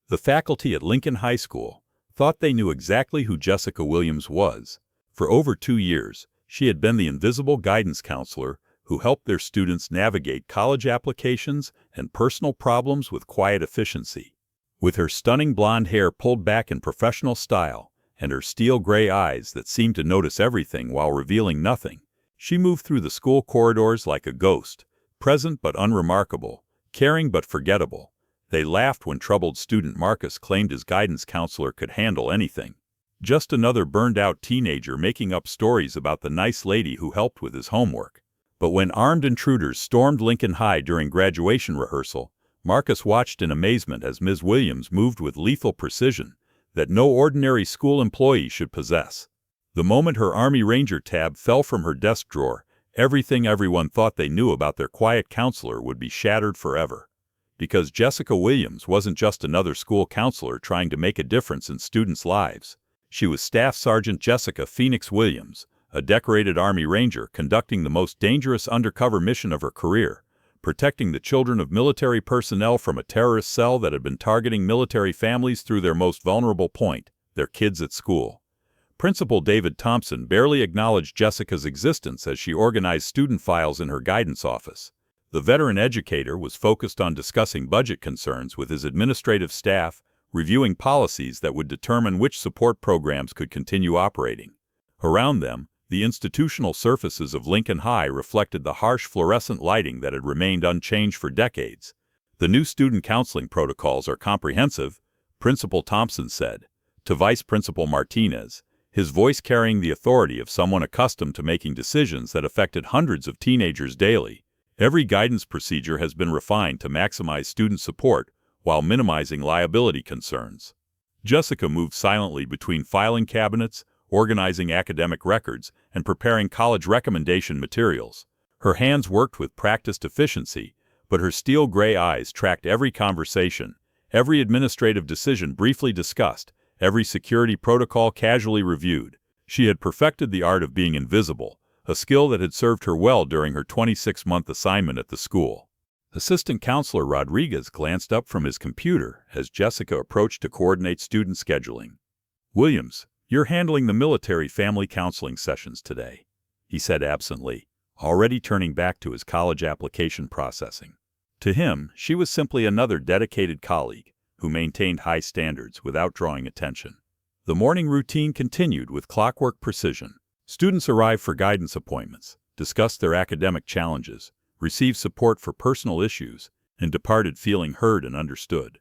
The faculty at Lincoln High School thought they knew exactly who Jessica Williams was. For over 2 years, she had been the invisible guidance counselor who helped their students navigate college applications and personal problems with quiet efficiency. With her stunning blonde hair pulled back in professional style and her steel gray eyes that seemed to notice everything while revealing nothing, she moved through the school corridors like a ghost, present but unremarkable, caring but forgettable. They laughed when troubled student Marcus claimed his guidance counselor could handle anything. Just another burned-out teenager making up stories about the nice lady who helped with his homework. But when armed intruders stormed Lincoln High during graduation rehearsal, Marcus watched in amazement as Ms. Williams moved with lethal precision that no ordinary school employee should possess. The moment her Army Ranger tab fell from her desk drawer, everything everyone thought they knew about their quiet counselor would be shattered forever. Because Jessica Williams wasn't just another school counselor trying to make a difference in students' lives. She was Staff Sergeant Jessica Phoenix Williams, a decorated Army Ranger conducting the most dangerous undercover mission of her career, protecting the children of military personnel from a terrorist cell that had been targeting military families through their most vulnerable point, their kids at school. Principal David Thompson barely acknowledged Jessica's existence as she organized student files in her guidance office. The veteran educator was focused on discussing budget concerns with his administrative staff, reviewing policies that would determine which support programs could continue operating. Around them, the institutional surfaces of Lincoln High reflected the harsh fluorescent lighting that had remained unchanged for decades. The new student counseling protocols are comprehensive, Principal Thompson said, to Vice Principal Martinez, his voice carrying the authority of someone accustomed to making decisions that affected hundreds of teenagers daily. Every guidance procedure has been refined to maximize student support while minimizing liability concerns. Jessica moved silently between filing cabinets, organizing academic records, and preparing college recommendation materials. Her hands worked with practiced efficiency, but her steel gray eyes tracked every conversation, every administrative decision briefly discussed, every security protocol casually reviewed. She had perfected the art of being invisible, a skill that had served her well during her 26-month assignment at the school. Assistant Counselor Rodriguez glanced up from his computer as Jessica approached to coordinate student scheduling. "Williams, you're handling the military family counseling sessions today," he said absently, already turning back to his college application processing. To him, she was simply another dedicated colleague who maintained high standards without drawing attention. The morning routine continued with clockwork precision. Students arrived for guidance appointments, discussed their academic challenges, received support for personal issues, and departed feeling heard and understood.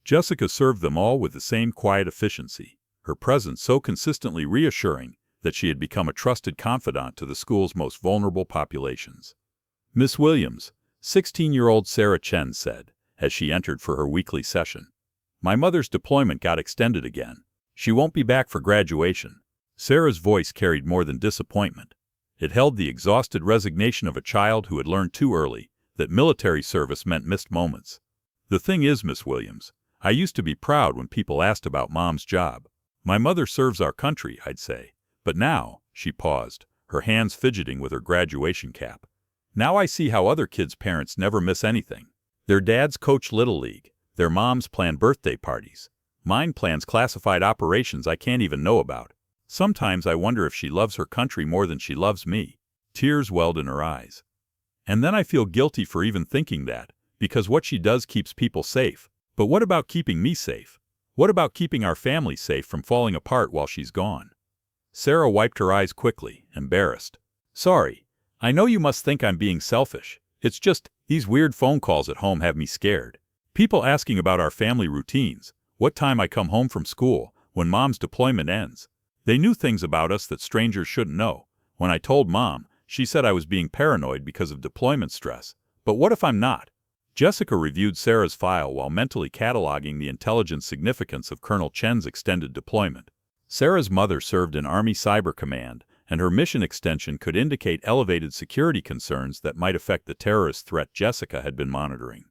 Jessica served them all with the same quiet efficiency, her presence so consistently reassuring that she had become a trusted confidant to the school's most vulnerable populations. "Miss Williams," 16-year-old Sarah Chen said, as she entered for her weekly session, "my mother's deployment got extended again. She won't be back for graduation." Sarah's voice carried more than disappointment. It held the exhausted resignation of a child who had learned too early that military service meant missed moments. "The thing is, Miss Williams, I used to be proud when people asked about Mom's job. My mother serves our country, I'd say. But now," she paused, her hands fidgeting with her graduation cap, "now I see how other kids' parents never miss anything. Their dads coach Little League, their moms plan birthday parties. Mine plans classified operations I can't even know about. Sometimes I wonder if she loves her country more than she loves me." Tears welled in her eyes. "And then I feel guilty for even thinking that, because what she does keeps people safe. But what about keeping me safe? What about keeping our family safe from falling apart while she's gone?" Sarah wiped her eyes quickly, embarrassed. "Sorry, I know you must think I'm being selfish. It's just, these weird phone calls at home have me scared. People asking about our family routines, what time I come home from school, when Mom's deployment ends. They knew things about us that strangers shouldn't know. When I told Mom, she said I was being paranoid because of deployment stress. But what if I'm not?" Jessica reviewed Sarah's file while mentally cataloging the intelligence significance of Colonel Chen's extended deployment. Sarah's mother served in Army Cyber Command, and her mission extension could indicate elevated security concerns that might affect the terrorist threat Jessica had been monitoring.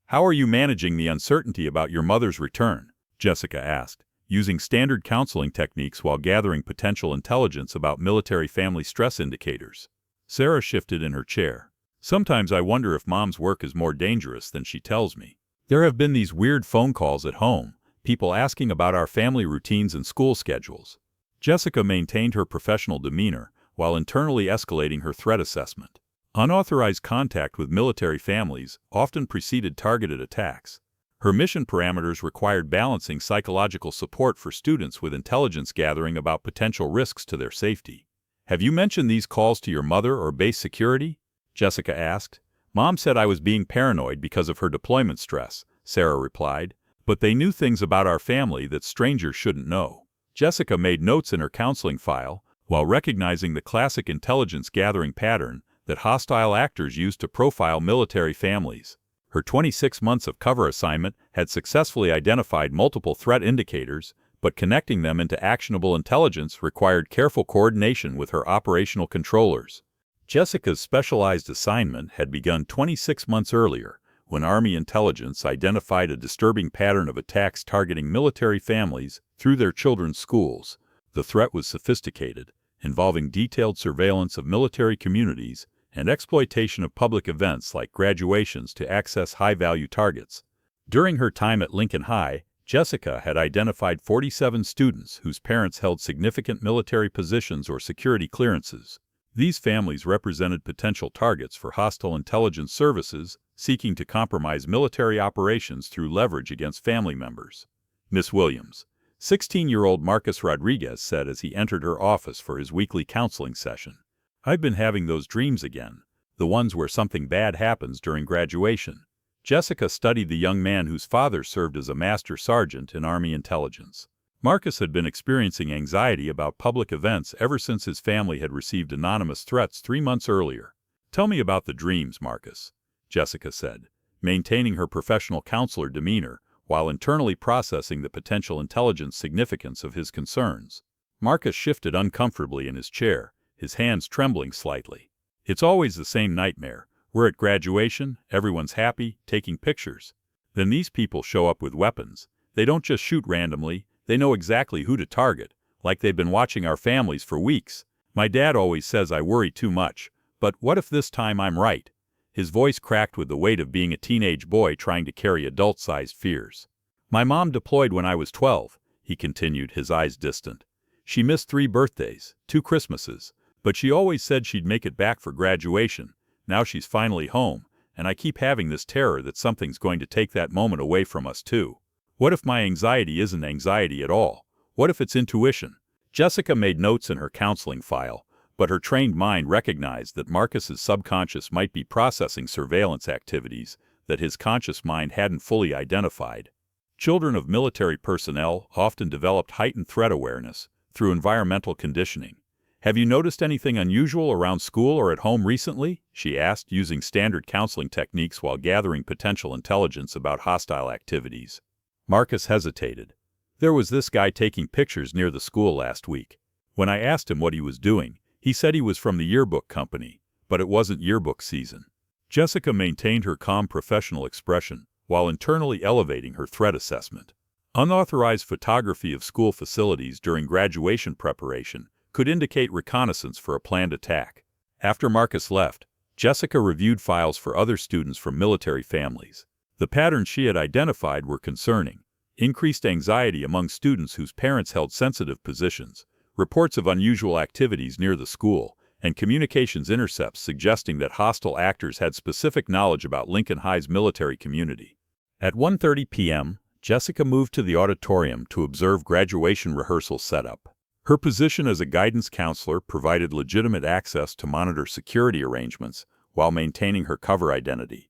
"How are you managing the uncertainty about your mother's return?" Jessica asked, using standard counseling techniques while gathering potential intelligence about military family stress indicators. Sarah shifted in her chair. "Sometimes I wonder if Mom's work is more dangerous than she tells me. There have been these weird phone calls at home, people asking about our family routines and school schedules. Jessica maintained her professional demeanor while internally escalating her threat assessment. Unauthorized contact with military families often preceded targeted attacks. Her mission parameters required balancing psychological support for students with intelligence gathering about potential risks to their safety. "Have you mentioned these calls to your mother or base security?" Jessica asked. "Mom said I was being paranoid because of her deployment stress," Sarah replied. "But they knew things about our family that strangers shouldn't know." Jessica made notes in her counseling file, while recognizing the classic intelligence gathering pattern that hostile actors use to profile military families. Her 26 months of cover assignment had successfully identified multiple threat indicators, but connecting them into actionable intelligence required careful coordination with her operational controllers. Jessica's specialized assignment had begun 26 months earlier, when Army intelligence identified a disturbing pattern of attacks targeting military families through their children's schools. The threat was sophisticated, involving detailed surveillance of military communities and exploitation of public events like graduations to access high-value targets. During her time at Lincoln High, Jessica had identified 47 students whose parents held significant military positions or security clearances. These families represented potential targets for hostile intelligence services seeking to compromise military operations through leverage against family members. Miss Williams, 16-year-old Marcus Rodriguez said as he entered her office for his weekly counseling session, "I've been having those dreams again, the ones where something bad happens during graduation." Jessica studied the young man whose father served as a master sergeant in Army intelligence. Marcus had been experiencing anxiety about public events ever since his family had received anonymous threats 3 months earlier. "Tell me about the dreams, Marcus," Jessica said, maintaining her professional counselor demeanor while internally processing the potential intelligence significance of his concerns. Marcus shifted uncomfortably in his chair, his hands trembling slightly. "It's always the same nightmare. We're at graduation, everyone's happy, taking pictures. Then these people show up with weapons. They don't just shoot randomly, they know exactly who to target, like they've been watching our families for weeks. My dad always says I worry too much, but what if this time I'm right?" His voice cracked with the weight of being a teenage boy trying to carry adult-sized fears. "My mom deployed when I was 12, he continued, his eyes distant. "She missed 3 birthdays, 2 Christmases, but she always said she'd make it back for graduation. Now she's finally home, and I keep having this terror that something's going to take that moment away from us too. What if my anxiety isn't anxiety at all? What if it's intuition?" Jessica made notes in her counseling file, but her trained mind recognized that Marcus's subconscious might be processing surveillance activities that his conscious mind hadn't fully identified. Children of military personnel often developed heightened threat awareness through environmental conditioning. "Have you noticed anything unusual around school or at home recently?" she asked, using standard counseling techniques while gathering potential intelligence about hostile activities. Marcus hesitated. "There was this guy taking pictures near the school last week. When I asked him what he was doing, he said he was from the yearbook company, but it wasn't yearbook season." Jessica maintained her calm professional expression while internally elevating her threat assessment. Unauthorized photography of school facilities during graduation preparation could indicate reconnaissance for a planned attack. After Marcus left, Jessica reviewed files for other students from military families. The patterns she had identified were concerning. Increased anxiety among students whose parents held sensitive positions, reports of unusual activities near the school, and communications intercepts suggesting that hostile actors had specific knowledge about Lincoln High's military community. At 1:30 p.m., Jessica moved to the auditorium to observe graduation rehearsal setup. Her position as a guidance counselor provided legitimate access to monitor security arrangements while maintaining her cover identity.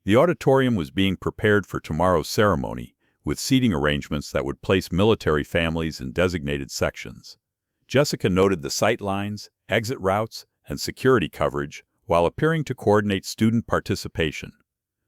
The auditorium was being prepared for tomorrow's ceremony, with seating arrangements that would place military families in designated sections. Jessica noted the sight lines, exit routes, and security coverage while appearing to coordinate student participation.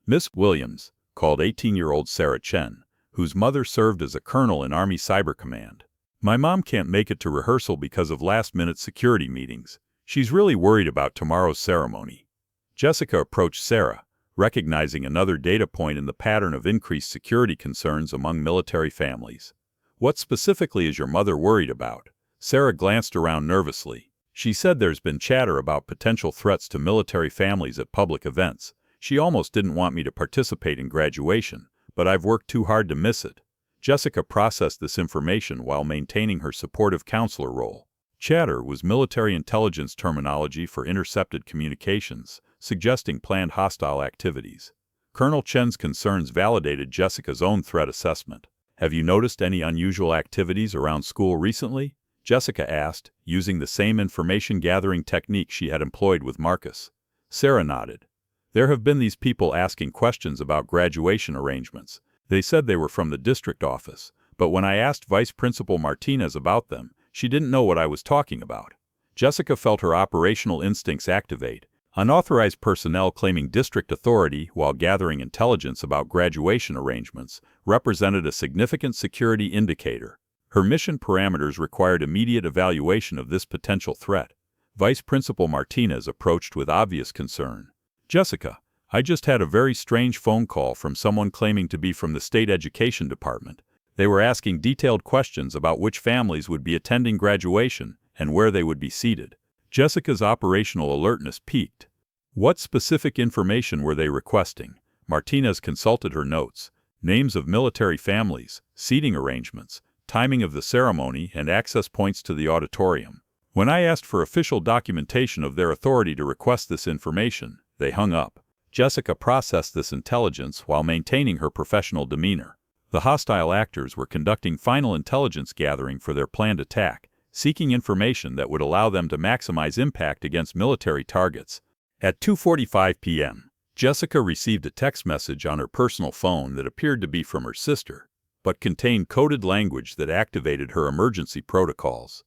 Miss Williams called 18-year-old Sarah Chen, whose mother served as a colonel in Army Cyber Command. "My mom can't make it to rehearsal because of last-minute security meetings. She's really worried about tomorrow's ceremony." Jessica approached Sarah, recognizing another data point in the pattern of increased security concerns among military families. "What specifically is your mother worried about?" Sarah glanced around nervously. "She said there's been chatter about potential threats to military families at public events. She almost didn't want me to participate in graduation, but I've worked too hard to miss it." Jessica processed this information while maintaining her supportive counselor role. Chatter was military intelligence terminology for intercepted communications, suggesting planned hostile activities. Colonel Chen's concerns validated Jessica's own threat assessment. "Have you noticed any unusual activities around school recently?" Jessica asked, using the same information-gathering technique she had employed with Marcus. Sarah nodded. "There have been these people asking questions about graduation arrangements. They said they were from the district office, but when I asked Vice Principal Martinez about them, she didn't know what I was talking about." Jessica felt her operational instincts activate. Unauthorized personnel claiming district authority while gathering intelligence about graduation arrangements represented a significant security indicator. Her mission parameters required immediate evaluation of this potential threat. Vice Principal Martinez approached with obvious concern. "Jessica, I just had a very strange phone call from someone claiming to be from the state education department. They were asking detailed questions about which families would be attending graduation and where they would be seated." Jessica's operational alertness peaked. What specific information were they requesting? Martinez consulted her notes. Names of military families, seating arrangements, timing of the ceremony, and access points to the auditorium. When I asked for official documentation of their authority to request this information, they hung up. Jessica processed this intelligence while maintaining her professional demeanor. The hostile actors were conducting final intelligence gathering for their planned attack, seeking information that would allow them to maximize impact against military targets. At 2:45 p.m., Jessica received a text message on her personal phone that appeared to be from her sister, but contained coded language that activated her emergency protocols.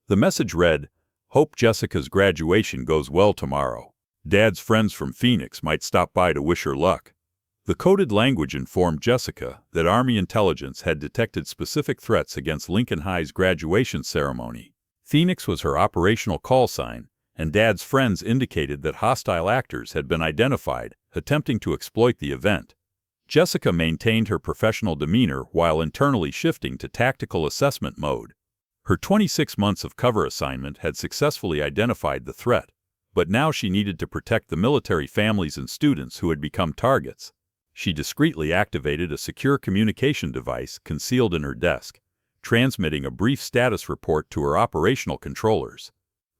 The message read, "Hope Jessica's graduation goes well tomorrow. Dad's friends from Phoenix might stop by to wish her luck." The coded language informed Jessica that Army intelligence had detected specific threats against Lincoln High's graduation ceremony. Phoenix was her operational call sign, and Dad's friends indicated that hostile actors had been identified, attempting to exploit the event. Jessica maintained her professional demeanor while internally shifting to tactical assessment mode. Her 26 months of cover assignment had successfully identified the threat, but now she needed to protect the military families and students who had become targets. She discreetly activated a secure communication device concealed in her desk, transmitting a brief status report to her operational controllers.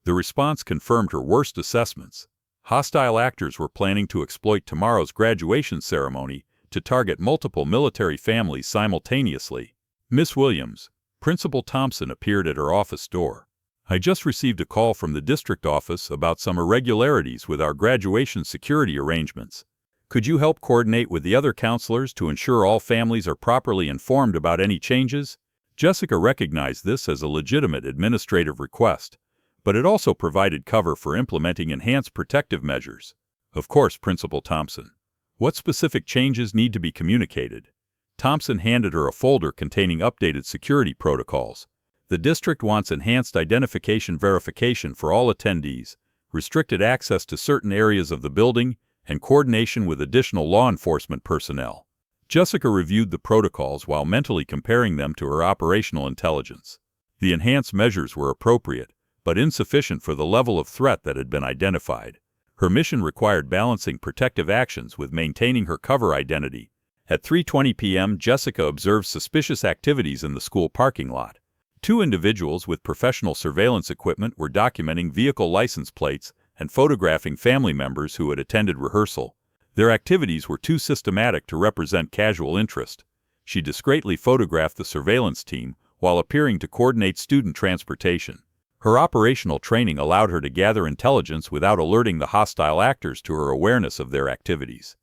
The response confirmed her worst assessments. Hostile actors were planning to exploit tomorrow's graduation ceremony to target multiple military families simultaneously. "Miss Williams," Principal Thompson appeared at her office door. "I just received a call from the district office about some irregularities with our graduation security arrangements. Could you help coordinate with the other counselors to ensure all families are properly informed about any changes?" Jessica recognized this as a legitimate administrative request, but it also provided cover for implementing enhanced protective measures. "Of course, Principal Thompson. What specific changes need to be communicated?" Thompson handed her a folder containing updated security protocols. "The district wants enhanced identification verification for all attendees, restricted access to certain areas of the building, and coordination with additional law enforcement personnel." Jessica reviewed the protocols while mentally comparing them to her operational intelligence. The enhanced measures were appropriate, but insufficient for the level of threat that had been identified. Her mission required balancing protective actions with maintaining her cover identity. At 3:20 p.m., Jessica observed suspicious activities in the school parking lot. Two individuals with professional surveillance equipment were documenting vehicle license plates and photographing family members who had attended rehearsal. Their activities were too systematic to represent casual interest. She discreetly photographed the surveillance team while appearing to coordinate student transportation. Her operational training allowed her to gather intelligence without alerting the hostile actors to her awareness of their activities.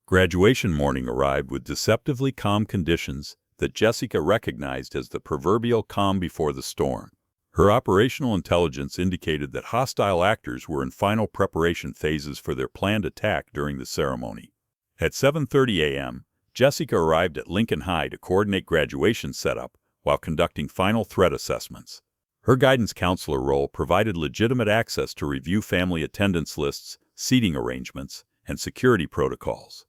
Graduation morning arrived with deceptively calm conditions that Jessica recognized as the proverbial calm before the storm. Her operational intelligence indicated that hostile actors were in final preparation phases for their planned attack during the ceremony. At 7:30 a.m., Jessica arrived at Lincoln High to coordinate graduation setup while conducting final threat assessments. Her guidance counselor role provided legitimate access to review family attendance lists, seating arrangements, and security protocols.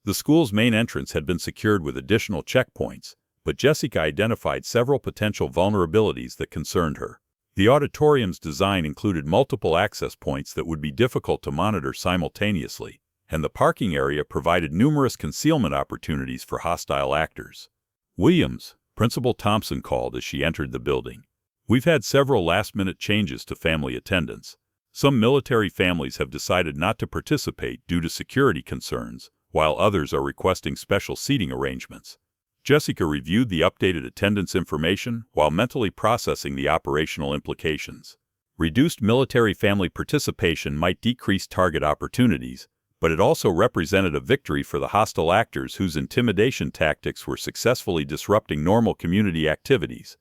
The school's main entrance had been secured with additional checkpoints, but Jessica identified several potential vulnerabilities that concerned her. The auditorium's design included multiple access points that would be difficult to monitor simultaneously, and the parking area provided numerous concealment opportunities for hostile actors. Williams, Principal Thompson called as she entered the building. We've had several last-minute changes to family attendance. Some military families have decided not to participate due to security concerns, while others are requesting special seating arrangements. Jessica reviewed the updated attendance information while mentally processing the operational implications. Reduced military family participation might decrease target opportunities, but it also represented a victory for the hostile actors whose intimidation tactics were successfully disrupting normal community activities.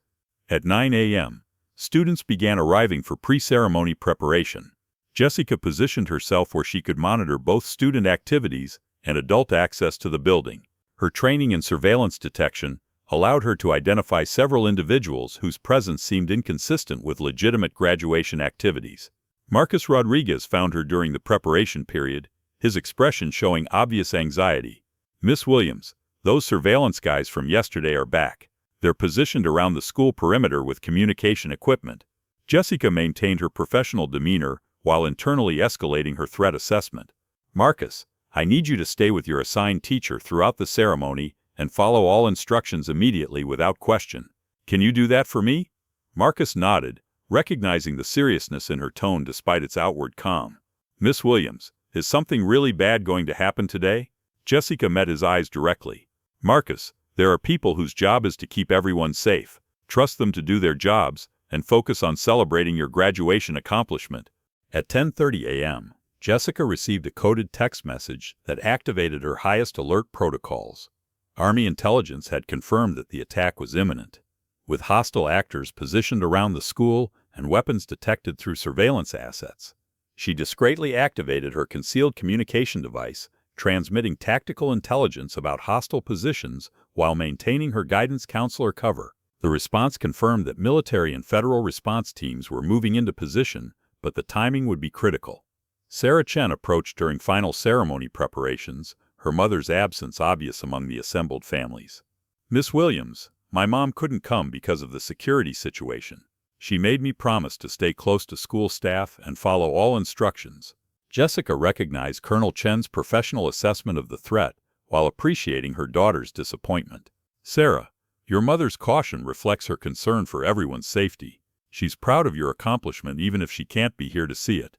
At 9 a.m., students began arriving for pre-ceremony preparation. Jessica positioned herself where she could monitor both student activities and adult access to the building. Her training in surveillance detection allowed her to identify several individuals whose presence seemed inconsistent with legitimate graduation activities. Marcus Rodriguez found her during the preparation period, his expression showing obvious anxiety. "Miss Williams, those surveillance guys from yesterday are back. They're positioned around the school perimeter with communication equipment." Jessica maintained her professional demeanor while internally escalating her threat assessment. "Marcus, I need you to stay with your assigned teacher throughout the ceremony and follow all instructions immediately without question. Can you do that for me?" Marcus nodded, recognizing the seriousness in her tone despite its outward calm. "Miss Williams, is something really bad going to happen today?" Jessica met his eyes directly. "Marcus, there are people whose job is to keep everyone safe. Trust them to do their jobs and focus on celebrating your graduation accomplishment." At 10:30 a.m., Jessica received a coded text message that activated her highest alert protocols. Army intelligence had confirmed that the attack was imminent. With hostile actors positioned around the school and weapons detected through surveillance assets, she discreetly activated her concealed communication device, transmitting tactical intelligence about hostile positions while maintaining her guidance counselor cover. The response confirmed that military and federal response teams were moving into position, but the timing would be critical. Sarah Chen approached during final ceremony preparations, her mother's absence obvious among the assembled families. "Miss Williams, my mom couldn't come because of the security situation. She made me promise to stay close to school staff and follow all instructions." Jessica recognized Colonel Chen's professional assessment of the threat while appreciating her daughter's disappointment. "Sarah, your mother's caution reflects her concern for everyone's safety. She's proud of your accomplishment even if she can't be here to see it."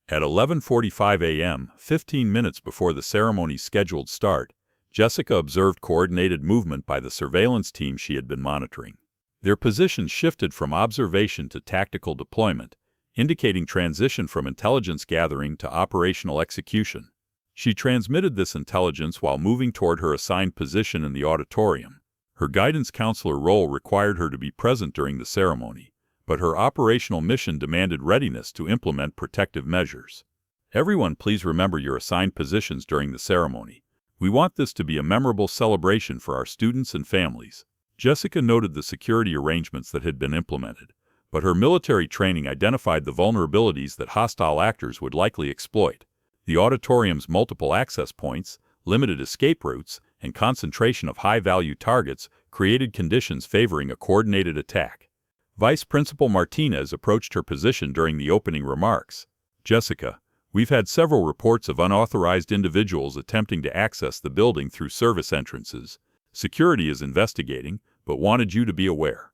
At 11:45 a.m., 15 minutes before the ceremony's scheduled start, Jessica observed coordinated movement by the surveillance team she had been monitoring. Their positions shifted from observation to tactical deployment, indicating transition from intelligence gathering to operational execution. She transmitted this intelligence while moving toward her assigned position in the auditorium. Her guidance counselor role required her to be present during the ceremony, but her operational mission demanded readiness to implement protective measures. "Everyone, please remember your assigned positions during the ceremony. We want this to be a memorable celebration for our students and families." Jessica noted the security arrangements that had been implemented, but her military training identified the vulnerabilities that hostile actors would likely exploit. The auditorium's multiple access points, limited escape routes, and concentration of high-value targets created conditions favoring a coordinated attack. Vice Principal Martinez approached her position during the opening remarks. "Jessica, we've had several reports of unauthorized individuals attempting to access the building through service entrances. Security is investigating, but wanted you to be aware."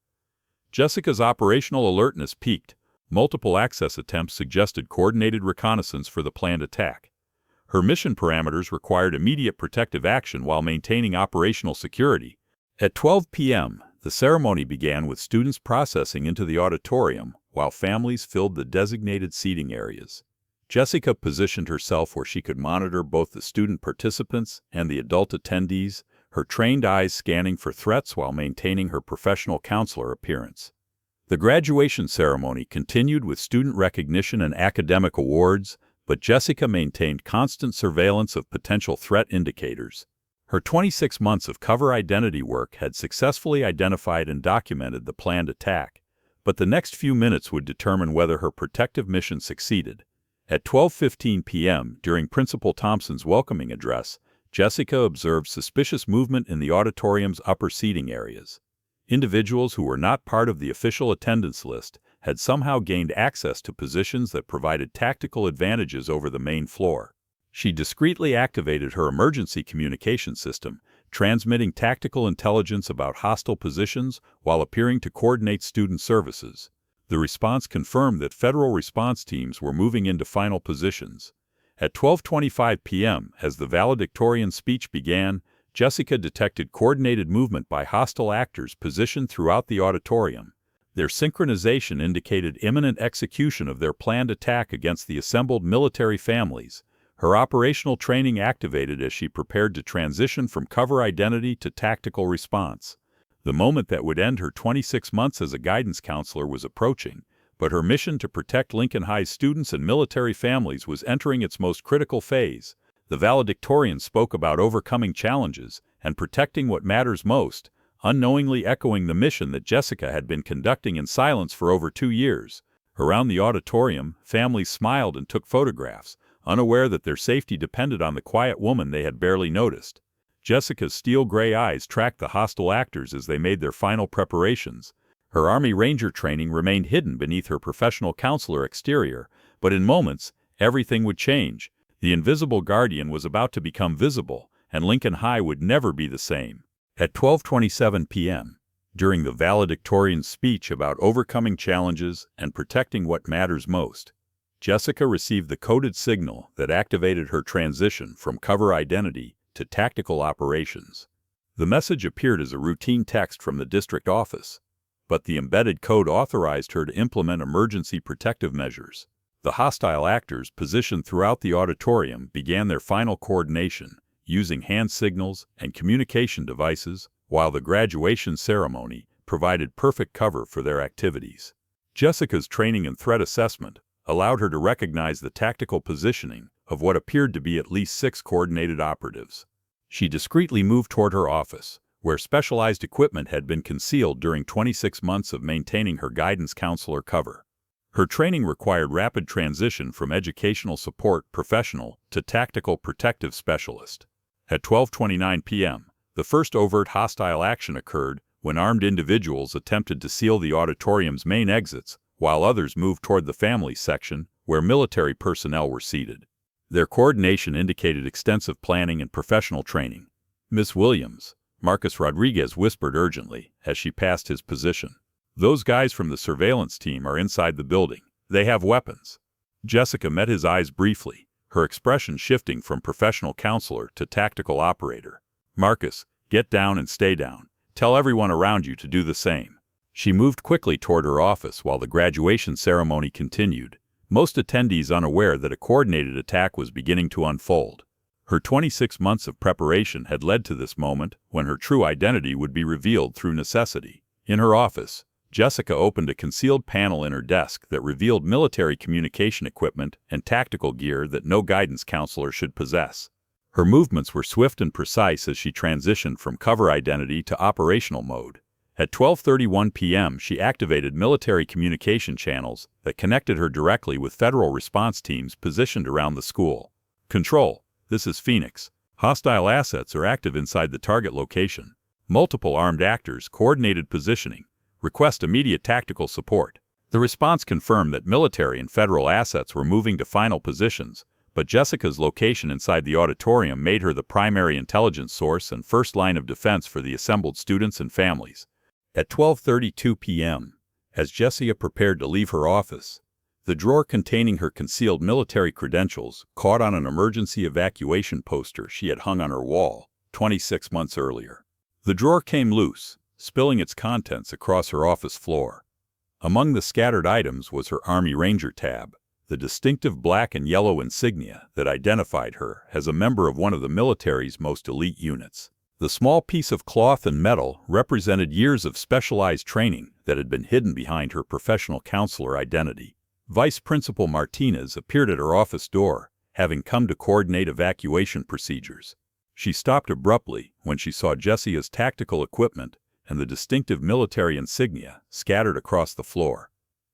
Jessica's operational alertness peaked. Multiple access attempts suggested coordinated reconnaissance for the planned attack. Her mission parameters required immediate protective action while maintaining operational security. At 12 p.m., the ceremony began with students processing into the auditorium while families filled the designated seating areas. Jessica positioned herself where she could monitor both the student participants and the adult attendees, her trained eyes scanning for threats while maintaining her professional counselor appearance. The graduation ceremony continued with student recognition and academic awards, but Jessica maintained constant surveillance of potential threat indicators. Her 26 months of cover identity work had successfully identified and documented the planned attack, but the next few minutes would determine whether her protective mission succeeded. At 12:15 p.m., during Principal Thompson's welcoming address, Jessica observed suspicious movement in the auditorium's upper seating areas. Individuals who were not part of the official attendance list had somehow gained access to positions that provided tactical advantages over the main floor. She discreetly activated her emergency communication system, transmitting tactical intelligence about hostile positions while appearing to coordinate student services. The response confirmed that federal response teams were moving into final positions. At 12:25 p.m., as the valedictorian speech began, Jessica detected coordinated movement by hostile actors positioned throughout the auditorium. Their synchronization indicated imminent execution of their planned attack against the assembled military families. Her operational training activated as she prepared to transition from cover identity to tactical response. The moment that would end her 26 months as a guidance counselor was approaching, but her mission to protect Lincoln High's students and military families was entering its most critical phase. The valedictorian spoke about overcoming challenges and protecting what matters most, unknowingly echoing the mission that Jessica had been conducting in silence for over 2 years. Around the auditorium, families smiled and took photographs, unaware that their safety depended on the quiet woman they had barely noticed. Jessica's steel-gray eyes tracked the hostile actors as they made their final preparations. Her Army Ranger training remained hidden beneath her professional counselor exterior, but in moments, everything would change. The invisible guardian was about to become visible, and Lincoln High would never be the same. At 12:27 p.m., during the valedictorian's speech about overcoming challenges and protecting what matters most, Jessica received the coded signal that activated her transition from cover identity to tactical operations. The message appeared as a routine text from the district office, but the embedded code authorized her to implement emergency protective measures. The hostile actors positioned throughout the auditorium began their final coordination, using hand signals and communication devices, while the graduation ceremony provided perfect cover for their activities. Jessica's training and threat assessment allowed her to recognize the tactical positioning of what appeared to be at least 6 coordinated operatives. She discreetly moved toward her office, where specialized equipment had been concealed during 26 months of maintaining her guidance counselor cover. Her training required rapid transition from educational support professional to tactical protective specialist. At 12:29 p.m., the first overt hostile action occurred when armed individuals attempted to seal the auditorium's main exits, while others moved toward the family section, where military personnel were seated. Their coordination indicated extensive planning and professional training. "Miss Williams," Marcus Rodriguez whispered urgently as she passed his position. "Those guys from the surveillance team are inside the building. They have weapons." Jessica met his eyes briefly, her expression shifting from professional counselor to tactical operator. "Marcus, get down and stay down. Tell everyone around you to do the same." She moved quickly toward her office while the graduation ceremony continued, most attendees unaware that a coordinated attack was beginning to unfold. Her 26 months of preparation had led to this moment when her true identity would be revealed through necessity. In her office, Jessica opened a concealed panel in her desk that revealed military communication equipment and tactical gear that no guidance counselor should possess. Her movements were swift and precise as she transitioned from cover identity to operational mode. At 12:31 p.m., she activated military communication channels that connected her directly with federal response teams positioned around the school. "Control, this is Phoenix. Hostile assets are active inside the target location. Multiple armed actors, coordinated positioning. Request immediate tactical support." The response confirmed that military and federal assets were moving to final positions, but Jessica's location inside the auditorium made her the primary intelligence source and first line of defense for the assembled students and families. At 12:32 p.m., as Jessica prepared to leave her office, the drawer containing her concealed military credentials caught on an emergency evacuation poster she had hung on her wall 26 months earlier. The drawer came loose, spilling its contents across her office floor. Among the scattered items was her Army Ranger tab, the distinctive black and yellow insignia that identified her as a member of one of the military's most elite units. The small piece of cloth and metal represented years of specialized training that had been hidden behind her professional counselor identity. Vice Principal Martinez appeared at her office door, having come to coordinate evacuation procedures. She stopped abruptly when she saw Jessica's tactical equipment and the distinctive military insignia scattered across the floor.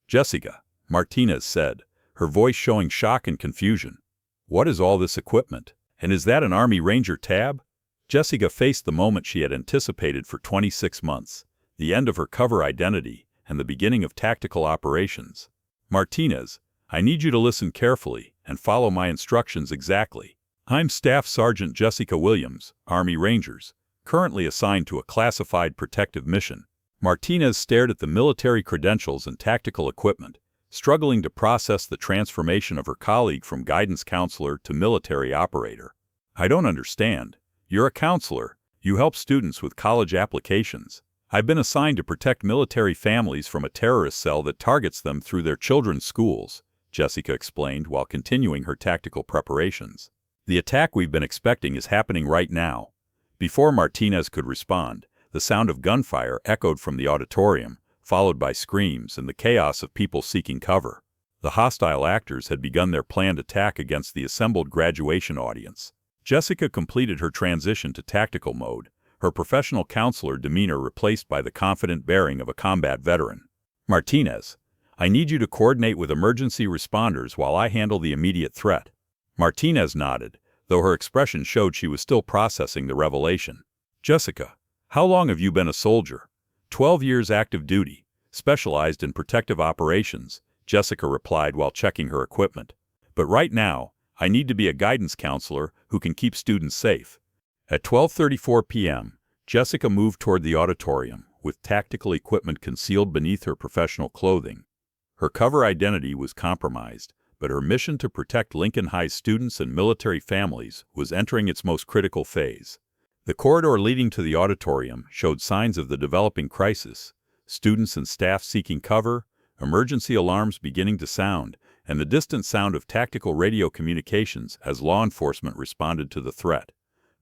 "Jessica," Martinez said, her voice showing shock and confusion. "What is all this equipment? And is that an Army Ranger tab?" Jessica faced the moment she had anticipated for 26 months, the end of her cover identity and the beginning of tactical operations. "Martinez, I need you to listen carefully and follow my instructions exactly. I'm Staff Sergeant Jessica Williams, Army Rangers, currently assigned to a classified protective mission. Martinez stared at the military credentials and tactical equipment, struggling to process the transformation of her colleague from guidance counselor to military operator. I don't understand. You're a counselor. You help students with college applications. I've been assigned to protect military families from a terrorist cell that targets them through their children's schools, Jessica explained while continuing her tactical preparations. The attack we've been expecting is happening right now. Before Martinez could respond, the sound of gunfire echoed from the auditorium, followed by screams and the chaos of people seeking cover. The hostile actors had begun their planned attack against the assembled graduation audience. Jessica completed her transition to tactical mode, her professional counselor demeanor replaced by the confident bearing of a combat veteran. Martinez, I need you to coordinate with emergency responders while I handle the immediate threat. Martinez nodded, though her expression showed she was still processing the revelation. Jessica, how long have you been a soldier? 12 years active duty, specialized in protective operations, Jessica replied while checking her equipment. But right now, I need to be a guidance counselor who can keep students safe. At 12:34 p.m., Jessica moved toward the auditorium, with tactical equipment concealed beneath her professional clothing. Her cover identity was compromised, but her mission to protect Lincoln High's students and military families was entering its most critical phase. The corridor leading to the auditorium showed signs of the developing crisis, students and staff seeking cover, emergency alarms beginning to sound, and the distant sound of tactical radio communications as law enforcement responded to the threat.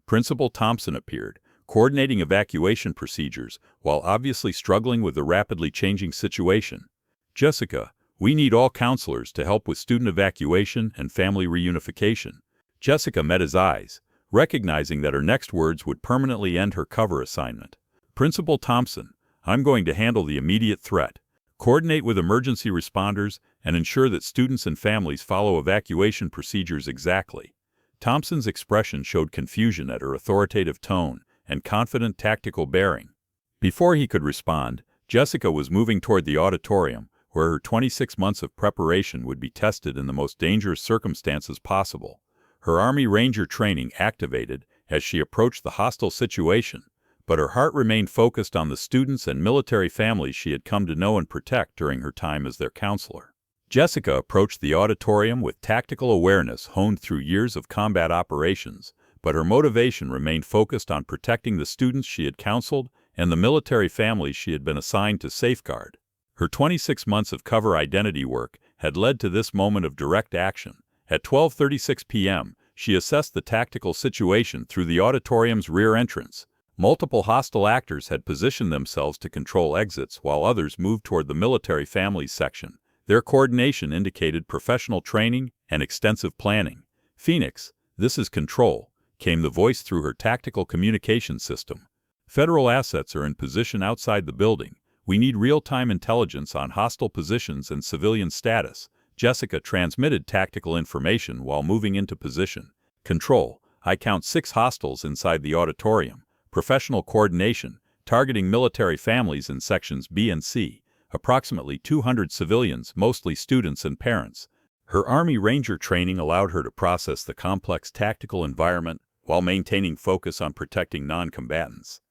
Principal Thompson appeared, coordinating evacuation procedures while obviously struggling with the rapidly changing situation. Jessica, we need all counselors to help with student evacuation and family reunification. Jessica met his eyes, recognizing that her next words would permanently end her cover assignment. Principal Thompson, I'm going to handle the immediate threat, coordinate with emergency responders, and ensure that students and families follow evacuation procedures exactly. Thompson's expression showed confusion at her authoritative tone and confident tactical bearing. Before he could respond, Jessica was moving toward the auditorium, where her 26 months of preparation would be tested in the most dangerous circumstances possible. Her Army Ranger training activated as she approached the hostile situation, but her heart remained focused on the students and military families she had come to know and protect during her time as their counselor. Jessica approached the auditorium with tactical awareness honed through years of combat operations, but her motivation remained focused on protecting the students she had counseled and the military families she had been assigned to safeguard. Her 26 months of cover identity work had led to this moment of direct action. At 12:36 p.m., she assessed the tactical situation through the auditorium's rear entrance. Multiple hostile actors had positioned themselves to control exits while others moved toward the military families section. Their coordination indicated professional training and extensive planning. Phoenix, this is Control, came the voice through her tactical communication system. Federal assets are in position outside the building. We need real-time intelligence on hostile positions and civilian status. Jessica transmitted tactical information while moving into position. Control, I count 6 hostiles inside the auditorium. Professional coordination, targeting military families in sections B and C. Approximately 200 civilians, mostly students and parents. Her Army Ranger training allowed her to process the complex tactical environment while maintaining focus on protecting non-combatants.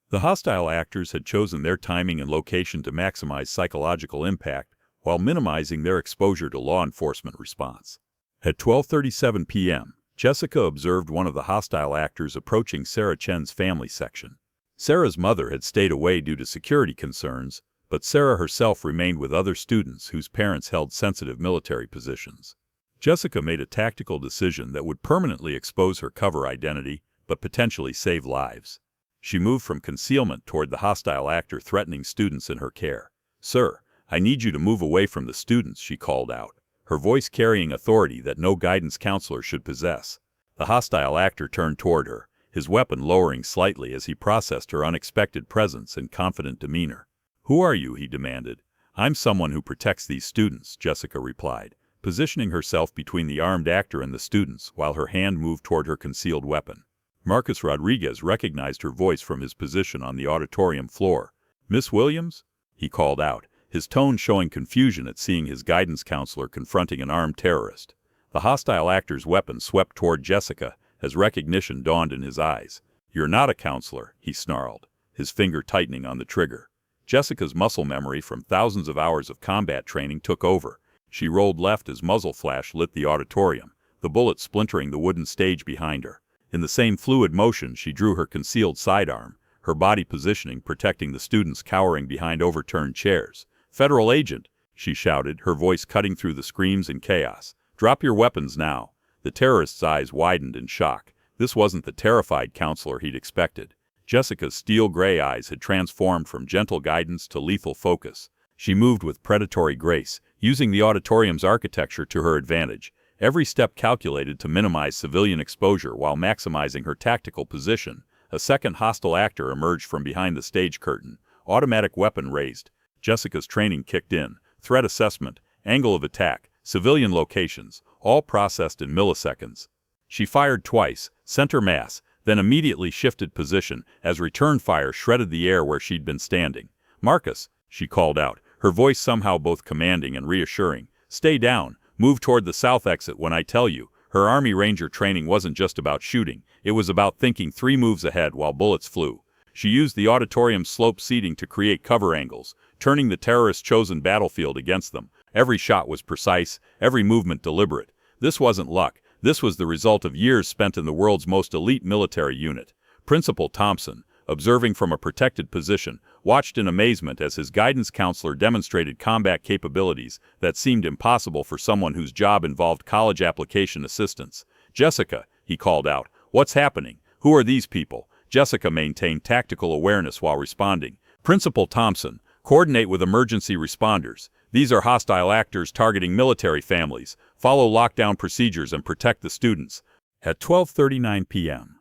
The hostile actors had chosen their timing and location to maximize psychological impact while minimizing their exposure to law enforcement response. At 12:37 p.m., Jessica observed one of the hostile actors approaching Sarah Chen's family section. Sarah's mother had stayed away due to security concerns, but Sarah herself remained with other students whose parents held sensitive military positions. Jessica made a tactical decision that would permanently expose her cover identity, but potentially save lives. She moved from concealment toward the hostile actor threatening students in her care. "Sir, I need you to move away from the students," she called out, her voice carrying authority that no guidance counselor should possess. The hostile actor turned toward her, his weapon lowering slightly as he processed her unexpected presence and confident demeanor. "Who are you?" he demanded. "I'm someone who protects these students," Jessica replied, positioning herself between the armed actor and the students while her hand moved toward her concealed weapon. Marcus Rodriguez recognized her voice from his position on the auditorium floor. "Miss Williams?" he called out, his tone showing confusion at seeing his guidance counselor confronting an armed terrorist. The hostile actor's weapon swept toward Jessica as recognition dawned in his eyes. "You're not a counselor," he snarled, his finger tightening on the trigger. Jessica's muscle memory from thousands of hours of combat training took over. She rolled left as muzzle flash lit the auditorium, the bullet splintering the wooden stage behind her. In the same fluid motion, she drew her concealed sidearm, her body positioning protecting the students cowering behind overturned chairs. "Federal agent!" she shouted, her voice cutting through the screams and chaos. "Drop your weapons now." The terrorist's eyes widened in shock. This wasn't the terrified counselor he'd expected. Jessica's steel-gray eyes had transformed from gentle guidance to lethal focus. She moved with predatory grace, using the auditorium's architecture to her advantage, every step calculated to minimize civilian exposure while maximizing her tactical position. A second hostile actor emerged from behind the stage curtain, automatic weapon raised. Jessica's training kicked in. Threat assessment, angle of attack, civilian locations, all processed in milliseconds. She fired twice, center mass, then immediately shifted position as return fire shredded the air where she'd been standing. "Marcus," she called out, her voice somehow both commanding and reassuring. "Stay down. Move toward the south exit when I tell you." Her Army Ranger training wasn't just about shooting. It was about thinking 3 moves ahead while bullets flew. She used the auditorium's slope seating to create cover angles, turning the terrorists' chosen battlefield against them. Every shot was precise, every movement deliberate. This wasn't luck. This was the result of years spent in the world's most elite military unit. Principal Thompson, observing from a protected position, watched in amazement as his guidance counselor demonstrated combat capabilities that seemed impossible for someone whose job involved college application assistance. "Jessica," he called out, "what's happening? Who are these people?" Jessica maintained tactical awareness while responding. "Principal Thompson, coordinate with emergency responders. These are hostile actors targeting military families. Follow lockdown procedures and protect the students." At 12:39 p.m.,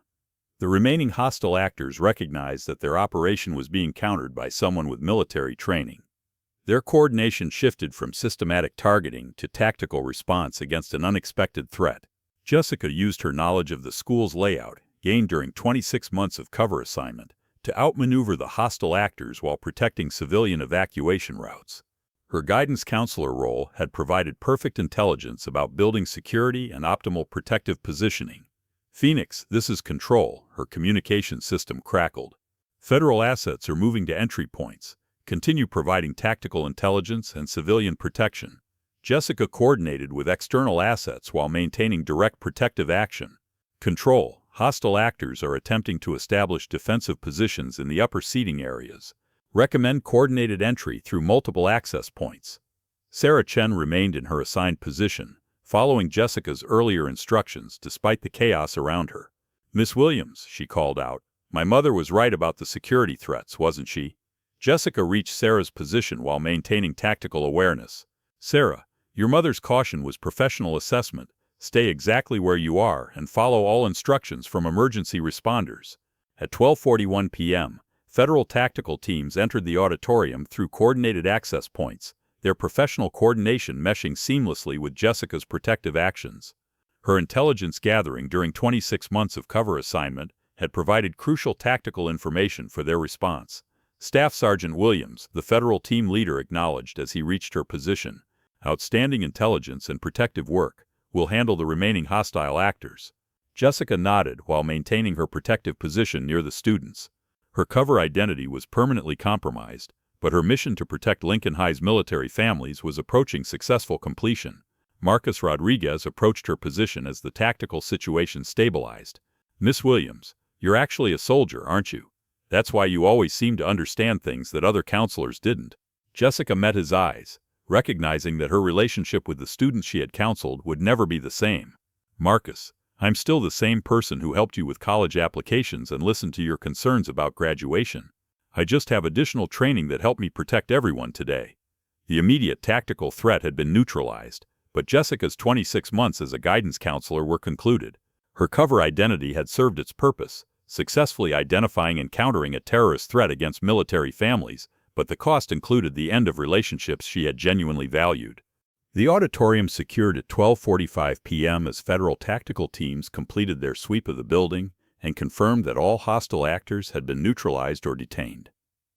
the remaining hostile actors recognized that their operation was being countered by someone with military training. Their coordination shifted from systematic targeting to tactical response against an unexpected threat. Jessica used her knowledge of the school's layout, gained during 26 months of cover assignment, to outmaneuver the hostile actors while protecting civilian evacuation routes. Her guidance counselor role had provided perfect intelligence about building security and optimal protective positioning. "Phoenix, this is Control," her communication system crackled. "Federal assets are moving to entry points. Continue providing tactical intelligence and civilian protection." Jessica coordinated with external assets while maintaining direct protective action. "Control, hostile actors are attempting to establish defensive positions in the upper seating areas. Recommend coordinated entry through multiple access points." Sarah Chen remained in her assigned position, following Jessica's earlier instructions despite the chaos around her. "Miss Williams," she called out, "my mother was right about the security threats, wasn't she?" Jessica reached Sarah's position while maintaining tactical awareness. "Sarah, your mother's caution was professional assessment. Stay exactly where you are and follow all instructions from emergency responders." At 12:41 p.m., federal tactical teams entered the auditorium through coordinated access points, their professional coordination meshing seamlessly with Jessica's protective actions. Her intelligence gathering during 26 months of cover assignment had provided crucial tactical information for their response. Staff Sergeant Williams, the federal team leader, acknowledged as he reached her position. "Outstanding intelligence and protective work. We'll handle the remaining hostile actors." Jessica nodded while maintaining her protective position near the students. Her cover identity was permanently compromised, but her mission to protect Lincoln High's military families was approaching successful completion. Marcus Rodriguez approached her position as the tactical situation stabilized. "Miss Williams, you're actually a soldier, aren't you? That's why you always seem to understand things that other counselors didn't." Jessica met his eyes, recognizing that her relationship with the students she had counseled would never be the same. "Marcus, I'm still the same person who helped you with college applications and listened to your concerns about graduation. I just have additional training that helped me protect everyone today." The immediate tactical threat had been neutralized, but Jessica's 26 months as a guidance counselor were concluded. Her cover identity had served its purpose, successfully identifying and countering a terrorist threat against military families, but the cost included the end of relationships she had genuinely valued. The auditorium secured at 12:45 p.m. as federal tactical teams completed their sweep of the building and confirmed that all hostile actors had been neutralized or detained.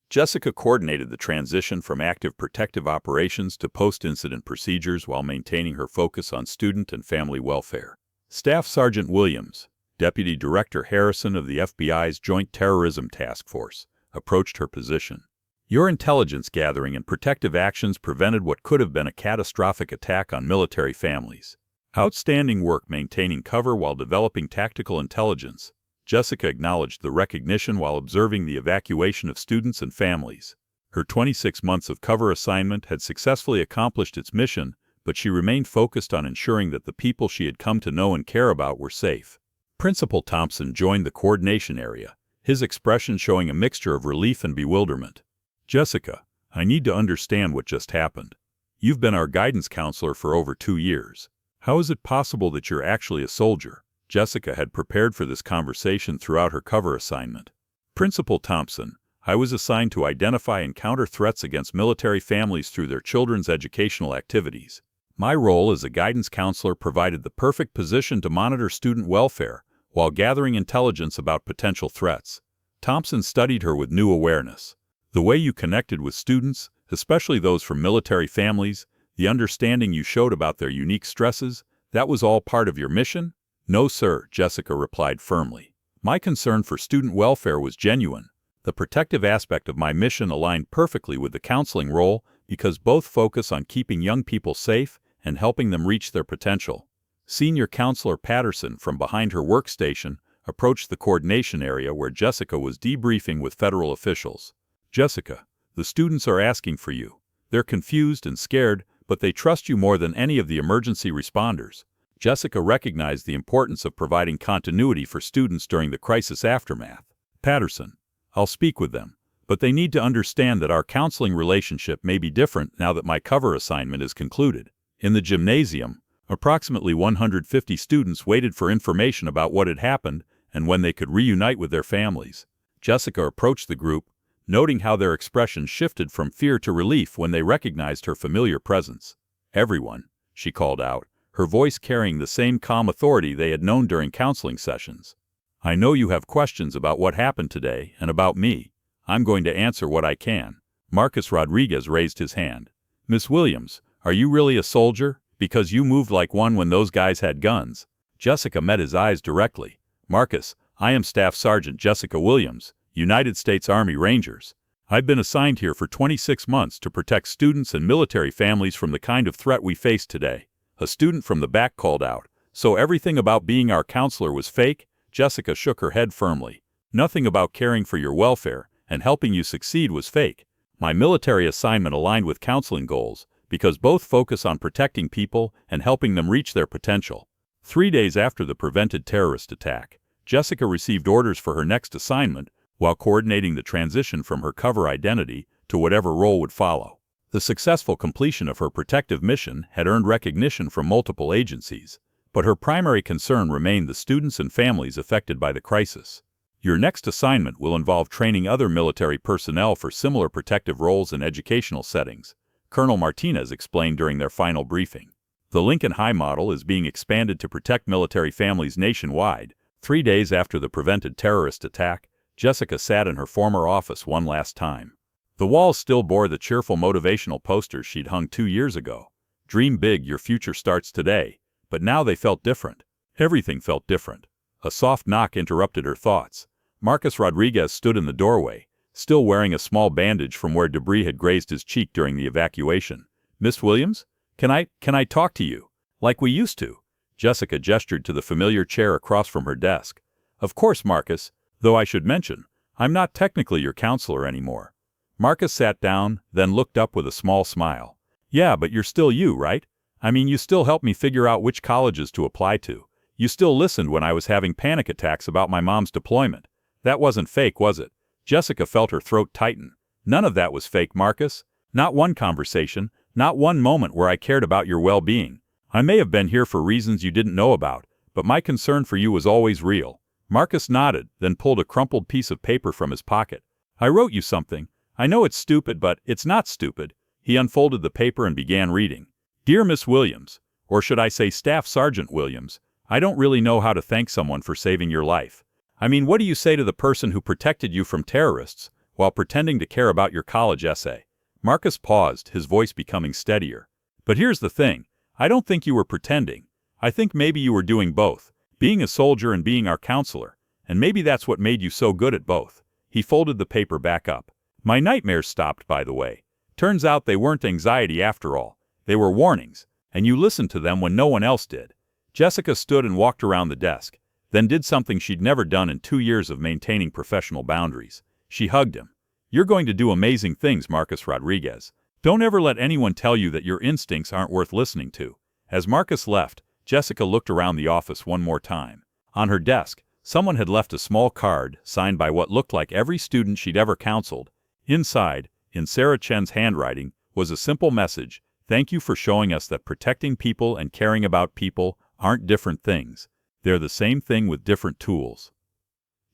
Jessica coordinated the transition from active protective operations to post-incident procedures while maintaining her focus on student and family welfare. Staff Sergeant Williams, Deputy Director Harrison of the FBI's Joint Terrorism Task Force, approached her position. Your intelligence gathering and protective actions prevented what could have been a catastrophic attack on military families. Outstanding work maintaining cover while developing tactical intelligence. Jessica acknowledged the recognition while observing the evacuation of students and families. Her 26 months of cover assignment had successfully accomplished its mission, but she remained focused on ensuring that the people she had come to know and care about were safe. Principal Thompson joined the coordination area, his expression showing a mixture of relief and bewilderment. Jessica, I need to understand what just happened. You've been our guidance counselor for over 2 years. How is it possible that you're actually a soldier? Jessica had prepared for this conversation throughout her cover assignment. Principal Thompson, I was assigned to identify and counter threats against military families through their children's educational activities. My role as a guidance counselor provided the perfect position to monitor student welfare while gathering intelligence about potential threats. Thompson studied her with new awareness. The way you connected with students, especially those from military families, the understanding you showed about their unique stresses, that was all part of your mission? No, sir, Jessica replied firmly. My concern for student welfare was genuine. The protective aspect of my mission aligned perfectly with the counseling role because both focus on keeping young people safe and helping them reach their potential. Senior Counselor Patterson, from behind her workstation, approached the coordination area where Jessica was debriefing with federal officials. Jessica, the students are asking for you. They're confused and scared, but they trust you more than any of the emergency responders. Jessica recognized the importance of providing continuity for students during the crisis aftermath. Patterson, I'll speak with them, but they need to understand that our counseling relationship may be different now that my cover assignment is concluded. In the gymnasium, approximately 150 students waited for information about what had happened and when they could reunite with their families. Jessica approached the group, noting how their expressions shifted from fear to relief when they recognized her familiar presence. Everyone, she called out, her voice carrying the same calm authority they had known during counseling sessions. I know you have questions about what happened today and about me. I'm going to answer what I can. Marcus Rodriguez raised his hand. Miss Williams, are you really a soldier? Because you moved like one when those guys had guns. Jessica met his eyes directly. Marcus, I am Staff Sergeant Jessica Williams, United States Army Rangers. I've been assigned here for 26 months to protect students and military families from the kind of threat we face today. A student from the back called out. So everything about being our counselor was fake? Jessica shook her head firmly. Nothing about caring for your welfare and helping you succeed was fake. My military assignment aligned with counseling goals because both focus on protecting people and helping them reach their potential. 3 days after the prevented terrorist attack, Jessica received orders for her next assignment while coordinating the transition from her cover identity to whatever role would follow. The successful completion of her protective mission had earned recognition from multiple agencies, but her primary concern remained the students and families affected by the crisis. Your next assignment will involve training other military personnel for similar protective roles in educational settings, Colonel Martinez explained during their final briefing. The Lincoln High model is being expanded to protect military families nationwide. 3 days after the prevented terrorist attack, Jessica sat in her former office one last time. The walls still bore the cheerful motivational posters she'd hung 2 years ago. Dream big, your future starts today. But now they felt different. Everything felt different. A soft knock interrupted her thoughts. Marcus Rodriguez stood in the doorway, still wearing a small bandage from where debris had grazed his cheek during the evacuation. Miss Williams? Can I talk to you? Like we used to? Jessica gestured to the familiar chair across from her desk. Of course, Marcus, though I should mention, I'm not technically your counselor anymore. Marcus sat down, then looked up with a small smile. Yeah, but you're still you, right? I mean, you still helped me figure out which colleges to apply to. You still listened when I was having panic attacks about my mom's deployment. That wasn't fake, was it? Jessica felt her throat tighten. None of that was fake, Marcus. Not one conversation, not one moment where I cared about your well-being. I may have been here for reasons you didn't know about, but my concern for you was always real. Marcus nodded, then pulled a crumpled piece of paper from his pocket. I wrote you something. I know it's stupid, but it's not stupid. He unfolded the paper and began reading. Dear Miss Williams, or should I say Staff Sergeant Williams, I don't really know how to thank someone for saving your life. I mean, what do you say to the person who protected you from terrorists while pretending to care about your college essay? Marcus paused, his voice becoming steadier. But here's the thing. I don't think you were pretending. I think maybe you were doing both. Being a soldier and being our counselor. And maybe that's what made you so good at both. He folded the paper back up. My nightmares stopped, by the way. Turns out they weren't anxiety after all. They were warnings, and you listened to them when no one else did. Jessica stood and walked around the desk, then did something she'd never done in 2 years of maintaining professional boundaries. She hugged him. You're going to do amazing things, Marcus Rodriguez. Don't ever let anyone tell you that your instincts aren't worth listening to. As Marcus left, Jessica looked around the office one more time. On her desk, someone had left a small card signed by what looked like every student she'd ever counseled. Inside, in Sarah Chen's handwriting, was a simple message: thank you for showing us that protecting people and caring about people aren't different things. They're the same thing with different tools.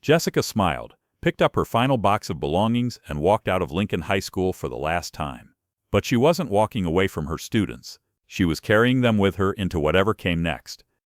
Jessica smiled, picked up her final box of belongings, and walked out of Lincoln High School for the last time. But she wasn't walking away from her students. She was carrying them with her into whatever came next.